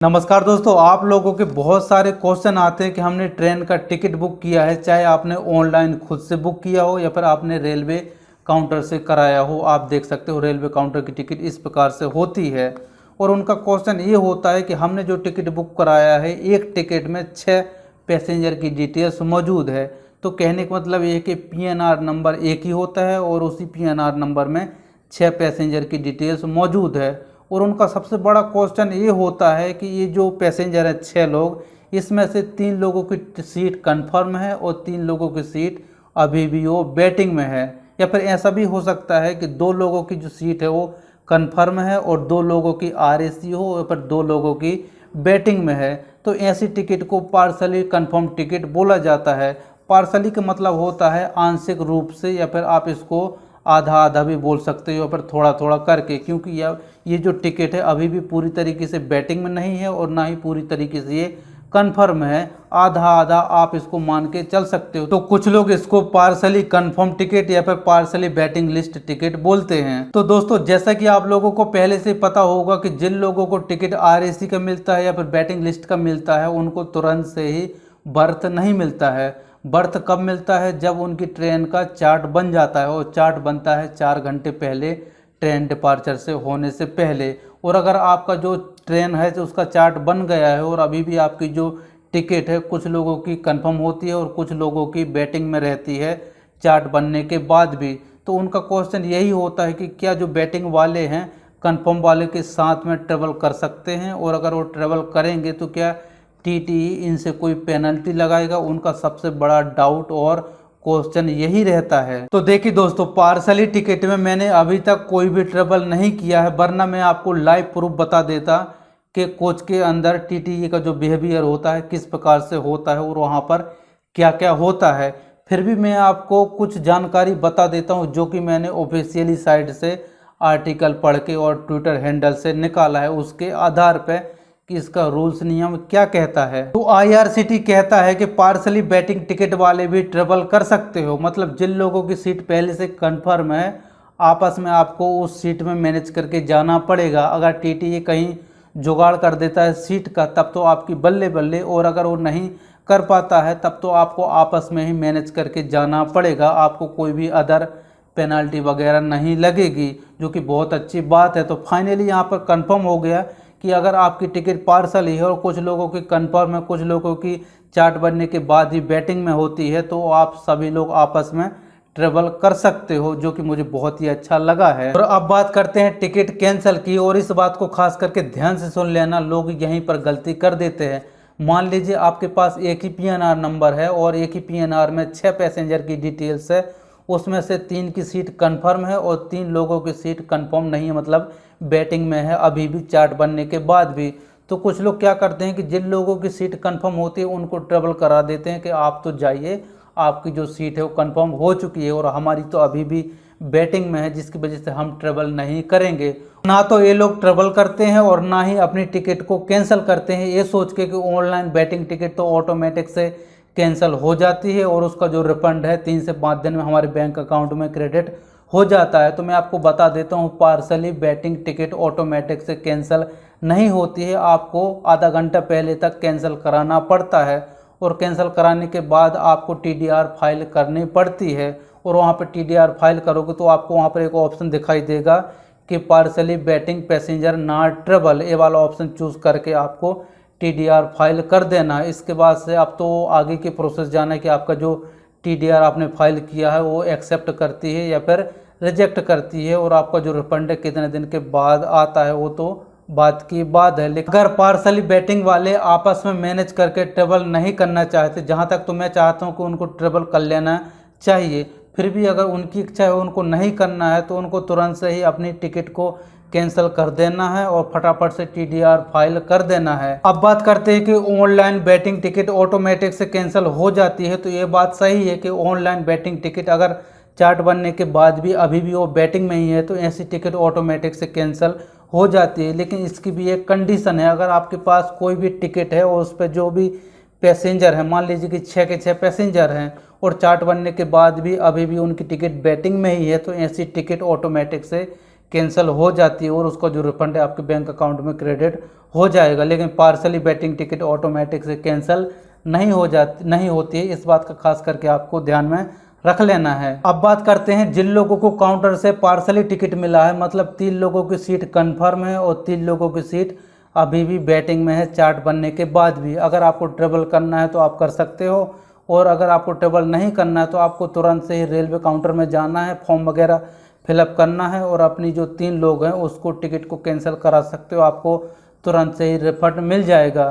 नमस्कार दोस्तों, आप लोगों के बहुत सारे क्वेश्चन आते हैं कि हमने ट्रेन का टिकट बुक किया है, चाहे आपने ऑनलाइन खुद से बुक किया हो या फिर आपने रेलवे काउंटर से कराया हो। आप देख सकते हो रेलवे काउंटर की टिकट इस प्रकार से होती है। और उनका क्वेश्चन ये होता है कि हमने जो टिकट बुक कराया है, एक टिकट में 6 पैसेंजर की डिटेल्स मौजूद है। तो कहने का मतलब ये है कि PNR नंबर एक ही होता है और उसी PNR नंबर में 6 पैसेंजर की डिटेल्स मौजूद है। और उनका सबसे बड़ा क्वेश्चन ये होता है कि ये जो पैसेंजर है 6 लोग, इसमें से 3 लोगों की सीट कंफर्म है और 3 लोगों की सीट अभी भी वो वेटिंग में है। या फिर ऐसा भी हो सकता है कि 2 लोगों की जो सीट है वो कंफर्म है और 2 लोगों की RAC हो या फिर 2 लोगों की वेटिंग में है। तो ऐसी टिकट को पार्सली कंफर्म टिकट बोला जाता है। पार्सली का मतलब होता है आंशिक रूप से, या फिर आप इसको आधा आधा भी बोल सकते हो, पर थोड़ा थोड़ा करके, क्योंकि ये जो टिकट है अभी भी पूरी तरीके से बैटिंग में नहीं है और ना ही पूरी तरीके से ये कंफर्म है। आधा आधा आप इसको मान के चल सकते हो। तो कुछ लोग इसको पार्सली कंफर्म टिकट या फिर पार्सली बैटिंग लिस्ट टिकट बोलते हैं। तो दोस्तों, जैसा कि आप लोगों को पहले से पता होगा कि जिन लोगों को टिकट RAC का मिलता है या फिर बैटिंग लिस्ट का मिलता है, उनको तुरंत से ही बर्थ नहीं मिलता है। बर्थ कब मिलता है? जब उनकी ट्रेन का चार्ट बन जाता है, और चार्ट बनता है 4 घंटे पहले, ट्रेन डिपार्चर से होने से पहले। और अगर आपका जो ट्रेन है तो उसका चार्ट बन गया है और अभी भी आपकी जो टिकट है कुछ लोगों की कंफर्म होती है और कुछ लोगों की वेटिंग में रहती है चार्ट बनने के बाद भी, तो उनका क्वेश्चन यही होता है कि क्या जो वेटिंग वाले हैं कंफर्म वाले के साथ में ट्रेवल कर सकते हैं, और अगर वो ट्रेवल करेंगे तो क्या TTE इनसे कोई पेनल्टी लगाएगा। उनका सबसे बड़ा डाउट और क्वेश्चन यही रहता है। तो देखिए दोस्तों, पार्सली टिकट में मैंने अभी तक कोई भी ट्रेवल नहीं किया है, वरना मैं आपको लाइव प्रूफ बता देता कि कोच के अंदर TTE का जो बिहेवियर होता है किस प्रकार से होता है और वहाँ पर क्या क्या होता है। फिर भी मैं आपको कुछ जानकारी बता देता हूँ जो कि मैंने ऑफिशियली साइट से आर्टिकल पढ़ के और ट्विटर हैंडल से निकाला है, उसके आधार पर कि इसका रूल्स नियम क्या कहता है। तो IRCT कहता है कि पार्सली बैटिंग टिकट वाले भी ट्रेवल कर सकते हो। मतलब जिन लोगों की सीट पहले से कंफर्म है, आपस में आपको उस सीट में मैनेज करके जाना पड़ेगा। अगर TTE कहीं जुगाड़ कर देता है सीट का, तब तो आपकी बल्ले बल्ले, और अगर वो नहीं कर पाता है तब तो आपको आपस में ही मैनेज करके जाना पड़ेगा। आपको कोई भी अदर पेनल्टी वगैरह नहीं लगेगी, जो कि बहुत अच्छी बात है। तो फाइनली यहाँ पर कंफर्म हो गया कि अगर आपकी टिकट पार्सल ही है और कुछ लोगों की कंफर्म है, कुछ लोगों की चार्ट बनने के बाद ही बैटिंग में होती है, तो आप सभी लोग आपस में ट्रेवल कर सकते हो, जो कि मुझे बहुत ही अच्छा लगा है। और अब बात करते हैं टिकट कैंसिल की, और इस बात को खास करके ध्यान से सुन लेना, लोग यहीं पर गलती कर देते हैं। मान लीजिए आपके पास एक ही PNR नंबर है और एक ही PNR में 6 पैसेंजर की डिटेल्स है, उसमें से 3 की सीट कंफर्म है और 3 लोगों की सीट कंफर्म नहीं है, मतलब बैटिंग में है अभी भी चार्ट बनने के बाद भी। तो कुछ लोग क्या करते हैं कि जिन लोगों की सीट कंफर्म होती है उनको ट्रेवल करा देते हैं कि आप तो जाइए, आपकी जो सीट है वो कंफर्म हो चुकी है और हमारी तो अभी भी बैटिंग में है, जिसकी वजह से हम ट्रेवल नहीं करेंगे। ना तो ये लोग ट्रेवल करते हैं और ना ही अपनी टिकट को कैंसिल करते हैं, ये सोच के कि ऑनलाइन बैटिंग टिकट तो ऑटोमेटिक से कैंसिल हो जाती है और उसका जो रिफंड है 3 से 5 दिन में हमारे बैंक अकाउंट में क्रेडिट हो जाता है। तो मैं आपको बता देता हूँ, पार्सली बैटिंग टिकट ऑटोमेटिक से कैंसिल नहीं होती है, आपको आधा घंटा पहले तक कैंसिल कराना पड़ता है और कैंसिल कराने के बाद आपको TDR फाइल करनी पड़ती है। और वहाँ पर TDR फाइल करोगे तो आपको वहाँ पर एक ऑप्शन दिखाई देगा कि पार्सली बैटिंग पैसेंजर नॉट ट्रेवल, ये वाला ऑप्शन चूज़ करके आपको TDR फाइल कर देना है। इसके बाद से आप तो आगे की प्रोसेस जाना है कि आपका जो TDR आपने फाइल किया है वो एक्सेप्ट करती है या फिर रिजेक्ट करती है, और आपका जो रिफंड है कितने दिन के बाद आता है वो तो बात की बात है। लेकिन अगर पार्सली बैटिंग वाले आपस में मैनेज करके ट्रेवल नहीं करना चाहते, जहां तक तो मैं चाहता हूं कि उनको ट्रेवल कर लेना चाहिए, फिर भी अगर उनकी इच्छा है उनको नहीं करना है तो उनको तुरंत से ही अपनी टिकट को कैंसिल कर देना है और फटाफट से TDR फाइल कर देना है। अब बात करते हैं कि ऑनलाइन बैटिंग टिकट ऑटोमेटिक से कैंसिल हो जाती है। तो ये बात सही है कि ऑनलाइन बैटिंग टिकट अगर चार्ट बनने के बाद भी अभी भी वो बैटिंग में ही है तो ऐसी टिकट ऑटोमेटिक से कैंसिल हो जाती है। लेकिन इसकी भी एक कंडीशन है, अगर आपके पास कोई भी टिकट है और उस पर जो भी पैसेंजर है, मान लीजिए कि 6 के 6 पैसेंजर हैं और चार्ट बनने के बाद भी अभी भी उनकी टिकट बैटिंग में ही है, तो ऐसी टिकट ऑटोमेटिक से कैंसिल हो जाती है और उसका जो रिफंड है आपके बैंक अकाउंट में क्रेडिट हो जाएगा। लेकिन पार्सली बेटिंग टिकट ऑटोमेटिक से कैंसिल नहीं होती है। इस बात का खास करके आपको ध्यान में रख लेना है। अब बात करते हैं जिन लोगों को काउंटर से पार्सली टिकट मिला है, मतलब 3 लोगों की सीट कंफर्म है और 3 लोगों की सीट अभी भी बैटिंग में है चार्ट बनने के बाद भी। अगर आपको ट्रेवल करना है तो आप कर सकते हो, और अगर आपको ट्रेवल नहीं करना है तो आपको तुरंत से ही रेलवे काउंटर में जाना है, फॉर्म वगैरह फिलअप करना है और अपनी जो 3 लोग हैं उसको टिकट को कैंसिल करा सकते हो। आपको तुरंत से ही रिफंड मिल जाएगा।